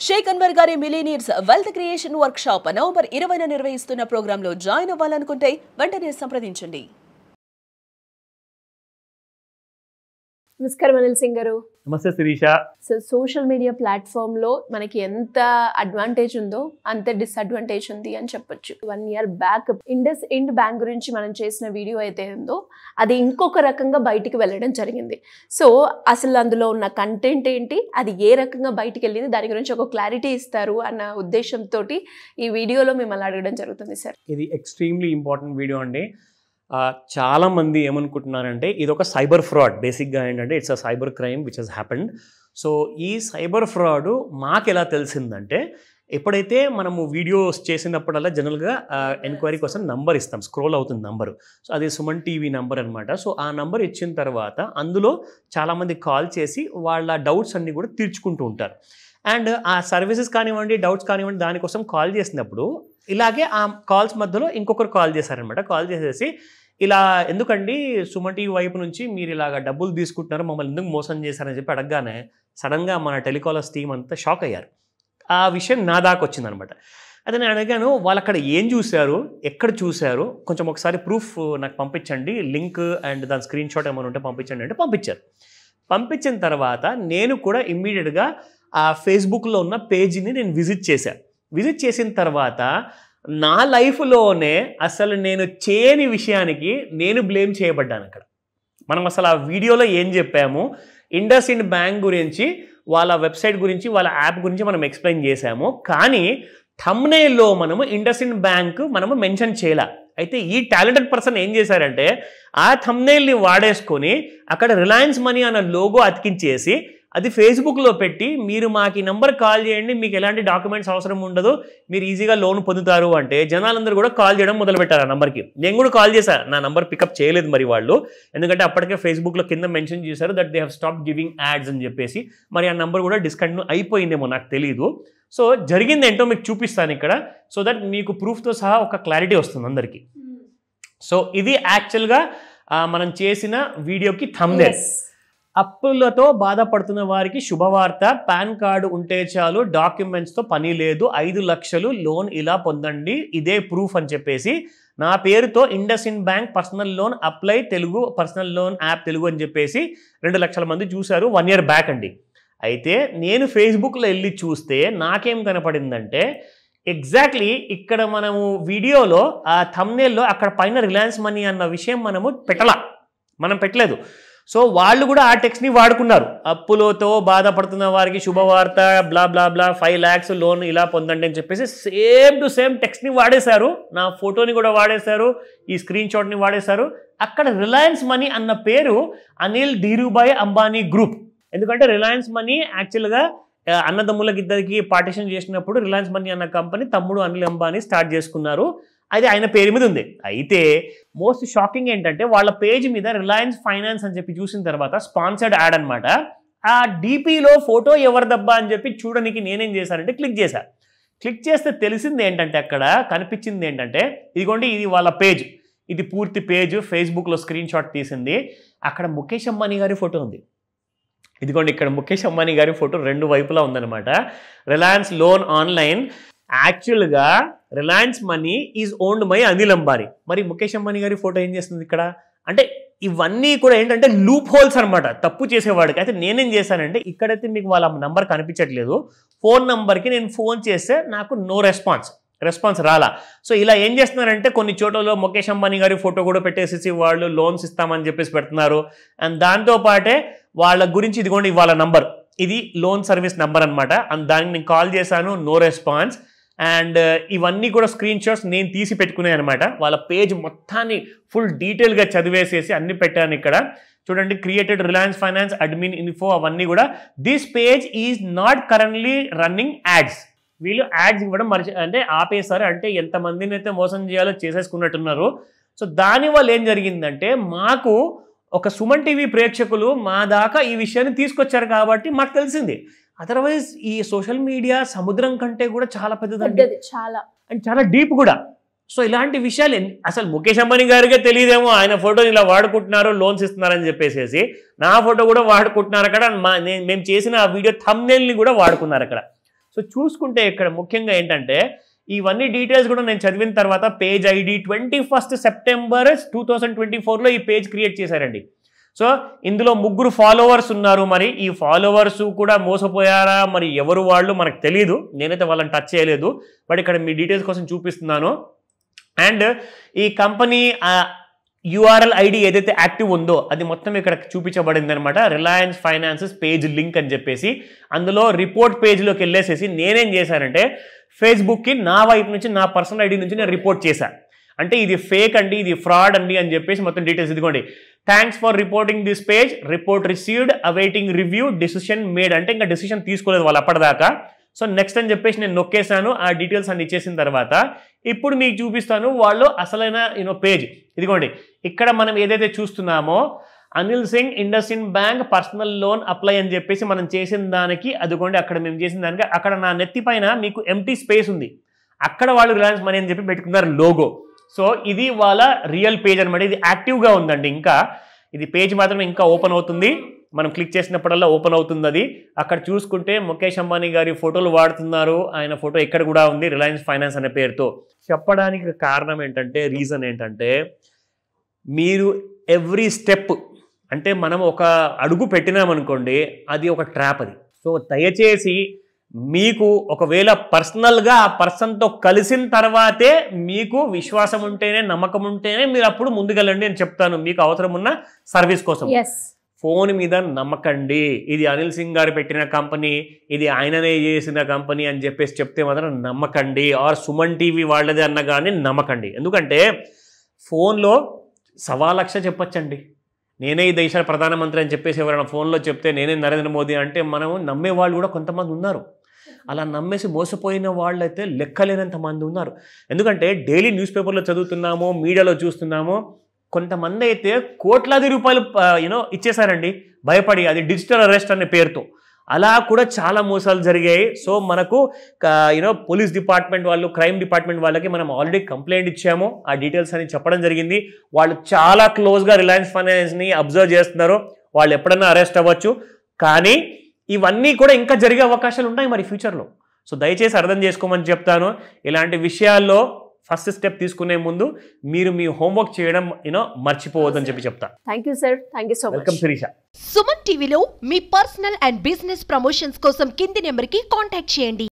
షేక్ అన్వర్ గారి millionaires wealth creation workshop November 20న నిర్వహిస్తున్న ప్రోగ్రాంలో జాయిన్ అవ్వాలనుకుంటే వెంటనే సంప్రదించండి. నమస్కారం అనిల్ సింగ్ గారు. నమస్తే శిరీష. సోషల్ మీడియా ప్లాట్ఫామ్లో మనకి ఎంత అడ్వాంటేజ్ ఉందో అంత డిసడ్వాంటేజ్ ఉంది అని చెప్పొచ్చు. 1 year బ్యాక్ ఇండస్ ఇండ్ బ్యాంక్ గురించి మనం చేసిన వీడియో అయితే ఉందో అది ఇంకొక రకంగా బయటికి వెళ్ళడం జరిగింది. సో అసలు అందులో ఉన్న కంటెంట్ ఏంటి, అది ఏ రకంగా బయటికి వెళ్ళింది, దాని గురించి ఒక క్లారిటీ ఇస్తారు అన్న ఉద్దేశంతో ఈ వీడియోలో మిమ్మల్ని అడగడం జరుగుతుంది సార్. ఇది ఎక్స్ట్రీమ్లీ ఇంపార్టెంట్ వీడియో అండి. చాలా మంది ఏమనుకుంటున్నారంటే ఇది ఒక సైబర్ ఫ్రాడ్. బేసిక్గా ఏంటంటే it's a cyber crime which has happened. So ఈ సైబర్ ఫ్రాడ్ మాకు ఎలా తెలిసిందంటే, ఎప్పుడైతే మనము వీడియోస్ చేసినప్పుడల్లా జనరల్గా ఎంక్వైరీ కోసం నంబర్ ఇస్తాం, స్క్రోల్ అవుతుంది నంబరు. సో అది సుమన్ టీవీ నంబర్ అనమాట. సో ఆ నంబర్ ఇచ్చిన తర్వాత అందులో చాలామంది కాల్ చేసి వాళ్ళ డౌట్స్ అన్నీ కూడా తీర్చుకుంటూ ఉంటారు. అండ్ ఆ సర్వీసెస్ కానివ్వండి, డౌట్స్ కానివ్వండి, దానికోసం కాల్ చేసినప్పుడు ఇలాగే ఆ కాల్స్ మధ్యలో ఇంకొకరు కాల్ చేశారనమాట. కాల్ చేసేసి ఇలా ఎందుకండి సుమన్ టీవీ వైపు నుంచి మీరు ఇలాగ డబ్బులు తీసుకుంటున్నారు, మమ్మల్ని ఎందుకు మోసం చేశారని చెప్పి అడగగానే సడన్గా మన టెలికాలర్స్ టీం అంతా షాక్ అయ్యారు. ఆ విషయం నా దాకా వచ్చిందనమాట. అయితే నేను అడిగాను, వాళ్ళు అక్కడ ఏం చూశారు, ఎక్కడ చూశారు, కొంచెం ఒకసారి ప్రూఫ్ నాకు పంపించండి, లింక్ అండ్ దాని స్క్రీన్ షాట్ ఏమైనా ఉంటే పంపించండి అంటే పంపించారు. పంపించిన తర్వాత నేను కూడా ఇమ్మీడియట్గా ఆ ఫేస్బుక్లో ఉన్న పేజీని నేను విజిట్ చేశాను. విజిట్ చేసిన తర్వాత నా లైఫ్లోనే అసలు నేను చేయని విషయానికి నేను బ్లేమ్ చేయబడ్డాను. అక్కడ మనం అసలు ఆ వీడియోలో ఏం చెప్పాము, ఇండస్ ఇండ్ బ్యాంక్ గురించి, వాళ్ళ వెబ్సైట్ గురించి, వాళ్ళ యాప్ గురించి మనం ఎక్స్ప్లెయిన్ చేశాము. కానీ థంబ్నెయిల్లో మనము ఇండస్ ఇండ్ బ్యాంక్ మనము మెన్షన్ చేయలే. అయితే ఈ టాలెంటెడ్ పర్సన్ ఏం చేశారంటే ఆ థంబ్నెయిల్ని వాడేసుకొని అక్కడ రిలయన్స్ మనీ అన్న లోగో అతికించేసి అది ఫేస్బుక్లో పెట్టి, మీరు మాకు ఈ నెంబర్ కాల్ చేయండి, మీకు ఎలాంటి డాక్యుమెంట్స్ అవసరం ఉండదు, మీరు ఈజీగా లోన్ పొందుతారు అంటే జనాలందరూ కూడా కాల్ చేయడం మొదలుపెట్టారు ఆ నెంబర్కి. నేను కూడా కాల్ చేశాను, నా నెంబర్ పికప్ చేయలేదు మరి వాళ్ళు, ఎందుకంటే అప్పటికే ఫేస్బుక్లో కింద మెన్షన్ చేశారు that they have stop giving ads అని చెప్పేసి. మరి ఆ నెంబర్ కూడా డిస్కంటిన్యూ అయిపోయిందేమో నాకు తెలియదు. సో జరిగింది ఏంటో మీకు చూపిస్తాను ఇక్కడ, సో దట్ మీకు ప్రూఫ్తో సహా ఒక క్లారిటీ వస్తుంది అందరికీ. సో ఇది యాక్చువల్గా మనం చేసిన వీడియోకి థంబ్నెయిల్. అప్పులతో బాధపడుతున్న వారికి శుభవార్త, పాన్ కార్డు ఉంటే చాలు, డాక్యుమెంట్స్తో పని లేదు, 5 లక్షలు లోన్ ఇలా పొందండి, ఇదే ప్రూఫ్ అని చెప్పేసి నా పేరుతో IndusInd bank personal loan apply Telugu, personal loan app Telugu అని చెప్పేసి 2 లక్షల మంది చూశారు 1 year బ్యాక్ అండి. అయితే నేను ఫేస్బుక్లో వెళ్ళి చూస్తే నాకేం కనపడిందంటే, ఎగ్జాక్ట్లీ ఇక్కడ మనము వీడియోలో ఆ థంబ్నెయిల్లో అక్కడ పైన రిలయన్స్ మనీ అన్న విషయం మనం పెట్టలేదు. సో వాళ్ళు కూడా ఆ టెక్స్ట్ని వాడుకున్నారు. అప్పులతో బాధపడుతున్న వారికి శుభవార్త, బ్లా బ్లా బ్లా, 5 lakhs లోన్ ఇలా పొందండి అని చెప్పేసి సేమ్ టు సేమ్ టెక్స్ట్ని వాడేశారు. నా ఫోటోని కూడా వాడేశారు, ఈ స్క్రీన్ షాట్ని వాడేశారు. అక్కడ రిలయన్స్ మనీ అన్న పేరు అనిల్ ధీరుభాయ్ అంబానీ గ్రూప్. ఎందుకంటే రిలయన్స్ మనీ యాక్చువల్గా అన్నదమ్ములకి ఇద్దరికి పార్టిషన్ చేసినప్పుడు రిలయన్స్ మనీ అన్న కంపెనీ తమ్ముడు అనిల్ అంబానీ స్టార్ట్ చేసుకున్నారు. అది ఆయన పేరు మీద ఉంది. అయితే మోస్ట్ షాకింగ్ ఏంటంటే వాళ్ళ పేజ్ మీద రిలయన్స్ ఫైనాన్స్ అని చెప్పి చూసిన తర్వాత స్పాన్సర్డ్ యాడ్ అనమాట. ఆ డీపీలో ఫోటో ఎవరిదబ్బా అని చెప్పి చూడడానికి నేనేం చేశానంటే క్లిక్ చేశాను. క్లిక్ చేస్తే తెలిసింది ఏంటంటే, అక్కడ కనిపించింది ఏంటంటే, ఇదిగోండి ఇది వాళ్ళ పేజ్, ఇది పూర్తి పేజ్, ఫేస్బుక్లో స్క్రీన్ షాట్ తీసింది. అక్కడ ముఖేష్ అంబానీ గారి ఫోటో ఉంది. ఇదిగోండి ఇక్కడ ముఖేష్ అంబానీ గారి ఫోటో 2 వైపులా ఉందన్నమాట. రిలయన్స్ లోన్ ఆన్లైన్, యాక్చువల్గా Reliance money is owned by Anil Ambani. మరి ముఖేష్ అంబానీ గారి ఫోటో ఏం చేస్తుంది ఇక్కడ అంటే, ఇవన్నీ కూడా ఏంటంటే లూప్ హోల్స్ అనమాట తప్పు చేసేవాడికి. అయితే నేనేం చేశానంటే, ఇక్కడైతే మీకు వాళ్ళ నంబర్ కనిపించట్లేదు, ఫోన్ నంబర్కి నేను ఫోన్ చేస్తే నాకు నో రెస్పాన్స్ రాలా. సో ఇలా ఏం చేస్తున్నారంటే కొన్ని చోట్లలో ముఖేష్ అంబానీ గారి ఫోటో కూడా పెట్టేసేసి వాళ్ళు లోన్స్ ఇస్తామని చెప్పేసి పెడుతున్నారు. అండ్ దాంతోపాటే వాళ్ళ గురించి ఇదిగోండి వాళ్ళ నంబర్, ఇది లోన్ సర్వీస్ నెంబర్ అనమాట. అండ్ దానికి నేను కాల్ చేశాను, నో రెస్పాన్స్. అండ్ ఇవన్నీ కూడా స్క్రీన్ షాట్స్ నేను తీసి పెట్టుకున్నాయి అనమాట. వాళ్ళ పేజ్ మొత్తాన్ని ఫుల్ డీటెయిల్గా చదివేసేసి అన్ని పెట్టాను ఇక్కడ. చూడండి, created Reliance finance admin info, అవన్నీ కూడా. This page is not currently running ads. వీళ్ళు యాడ్స్ ఇవ్వడం అంటే ఆపేశారు, అంటే ఎంతమందిని అయితే మోసం చేయాలో చేసేసుకున్నట్టున్నారు. సో దానివల్ల ఏం జరిగిందంటే, మాకు ఒక సుమన్ టీవీ ప్రేక్షకులు మా దాకా ఈ విషయాన్ని తీసుకొచ్చారు కాబట్టి మాకు తెలిసింది. అదర్వైజ్ ఈ సోషల్ మీడియా సముద్రం కంటే కూడా చాలా పెద్దదండి, చాలా డీప్ కూడా. సో ఇలాంటి విషయాలు అసలు ముఖేష్ అంబానీ గారికే తెలియదేమో, ఆయన ఫోటోని ఇలా వాడుకుంటున్నారు, లోన్స్ ఇస్తున్నారని చెప్పేసి. నా ఫోటో కూడా వాడుకుంటున్నారు అక్కడ. మేము చేసిన ఆ వీడియో థంబ్నెయిల్ని కూడా వాడుకున్నారు అక్కడ. సో చూసుకుంటే ఇక్కడ ముఖ్యంగా ఏంటంటే ఇవన్నీ డీటెయిల్స్ కూడా నేను చదివిన తర్వాత పేజ్ ఐడి 21 సెప్టెంబర్ 2024లో ఈ పేజ్ క్రియేట్ చేశారండి. సో ఇందులో 3 ఫాలోవర్స్ ఉన్నారు. మరి ఈ ఫాలోవర్స్ కూడా మోసపోయారా, మరి ఎవరు వాళ్ళు మనకు తెలియదు, నేనైతే వాళ్ళని టచ్ చేయలేదు. బట్ ఇక్కడ మీ డీటెయిల్స్ కోసం చూపిస్తున్నాను. అండ్ ఈ కంపెనీ URL ఐడి ఏదైతే యాక్టివ్ ఉందో అది మొత్తం ఇక్కడ చూపించబడింది అనమాట. రిలయన్స్ ఫైనాన్సెస్ పేజ్ లింక్ అని చెప్పేసి అందులో రిపోర్ట్ పేజ్లోకి వెళ్ళేసేసి నేనేం చేశానంటే ఫేస్బుక్కి నా వైపు నుంచి నా పర్సనల్ ఐడి నుంచి నేను రిపోర్ట్ చేశాను. అంటే ఇది ఫేక్ అండి, ఇది ఫ్రాడ్ అండి అని చెప్పేసి మొత్తం డీటెయిల్స్ ఇదిగోండి. Thanks for reporting this page, report received, awaiting review, decision made. అంటే ఇంకా డిసిషన్ తీసుకోలేదు వాళ్ళు అప్పటిదాకా. సో నెక్స్ట్ అని చెప్పేసి నేను నొక్కేసాను. ఆ డీటెయిల్స్ అన్ని ఇచ్చేసిన తర్వాత ఇప్పుడు మీకు చూపిస్తాను వాళ్ళు అసలైన పేజ్. ఇదిగోండి ఇక్కడ మనం ఏదైతే చూస్తున్నామో Anil Singh IndusInd bank personal loan apply అని చెప్పేసి మనం చేసిన దానికి అదిగోండి అక్కడ మేము చేసిన దానికి అక్కడ నా నెత్తి పైన మీకు ఎంటీ స్పేస్ ఉంది, అక్కడ వాళ్ళు రిలయన్స్ మనీ అని చెప్పి పెట్టుకున్నారు లోగో. సో ఇది వాళ్ళ రియల్ పేజ్ అనమాట. ఇది యాక్టివ్గా ఉందండి, ఇంకా ఇది పేజ్ మాత్రం ఇంకా ఓపెన్ అవుతుంది. మనం క్లిక్ చేసినప్పుడల్లా ఓపెన్ అవుతుంది అది. అక్కడ చూసుకుంటే ముఖేష్ అంబానీ గారి ఫోటోలు వాడుతున్నారు, ఆయన ఫోటో ఇక్కడ కూడా ఉంది రిలయన్స్ ఫైనాన్స్ అనే పేరుతో. చెప్పడానికి కారణం ఏంటంటే, రీజన్ ఏంటంటే మీరు ఎవ్రీ స్టెప్ అంటే మనం ఒక అడుగు పెట్టినామనుకోండి అది ఒక ట్రాప్ అది. సో దయచేసి మీకు ఒకవేళ పర్సనల్గా ఆ పర్సన్తో కలిసిన తర్వాతే మీకు విశ్వాసం ఉంటేనే నమ్మకం ఉంటేనే మీరు అప్పుడు ముందుకెళ్ళండి అని చెప్తాను, మీకు అవసరం ఉన్న సర్వీస్ కోసం. ఫోన్ మీద నమ్మకండి. ఇది అనిల్ సింగ్ గారు పెట్టిన కంపెనీ, ఇది ఆయననే చేసిన కంపెనీ అని చెప్పేసి చెప్తే మాత్రం నమ్మకండి. ఆర్ సుమన్ టీవీ వాళ్ళది అన్న కానీ నమ్మకండి. ఎందుకంటే ఫోన్లో 1,00,000 చెప్పచ్చండి. నేనే ఈ దేశాల ప్రధానమంత్రి అని చెప్పేసి ఎవరైనా ఫోన్లో చెప్తే నేనే నరేంద్ర మోదీ అంటే మనం నమ్మే వాళ్ళు కూడా కొంతమంది ఉన్నారు. అలా నమ్మేసి మోసపోయిన వాళ్ళైతే లెక్కలేనంత మంది ఉన్నారు. ఎందుకంటే డైలీ న్యూస్ పేపర్లో చదువుతున్నాము, మీడియాలో చూస్తున్నాము, కొంతమంది అయితే కోట్లాది రూపాయలు ఇచ్చేసారండి భయపడి, అది డిజిటల్ అరెస్ట్ అనే పేరుతో. అలా కూడా చాలా మోసాలు జరిగాయి. సో మనకు పోలీస్ డిపార్ట్మెంట్ వాళ్ళు, క్రైమ్ డిపార్ట్మెంట్ వాళ్ళకి మనం ఆల్రెడీ కంప్లైంట్ ఇచ్చాము. ఆ డీటెయిల్స్ అని చెప్పడం జరిగింది. వాళ్ళు చాలా క్లోజ్గా రిలయన్స్ ఫైనాన్స్ని అబ్జర్వ్ చేస్తున్నారు. వాళ్ళు ఎప్పుడైనా అరెస్ట్ అవ్వచ్చు, కానీ ఇవన్నీ కూడా ఇంకా జరిగే అవకాశాలు ఉన్నాయి మరి ఫ్యూచర్లో. సో దయచేసి అర్థం చేసుకోమని చెప్తాను. ఇలాంటి విషయాల్లో ఫస్ట్ స్టెప్ తీసుకునే ముందు మీరు మీ హోంవర్క్ చేయడం మర్చిపోవద్దని చెప్పి చెప్తా. Thank you sir, thank you so much. Welcome Shirisha. Suman టీవీలో మీ పర్సనల్ అండ్ బిజినెస్ ప్రమోషన్స్ కోసం కింది నెంబర్కి కాంటాక్ట్ చేయండి.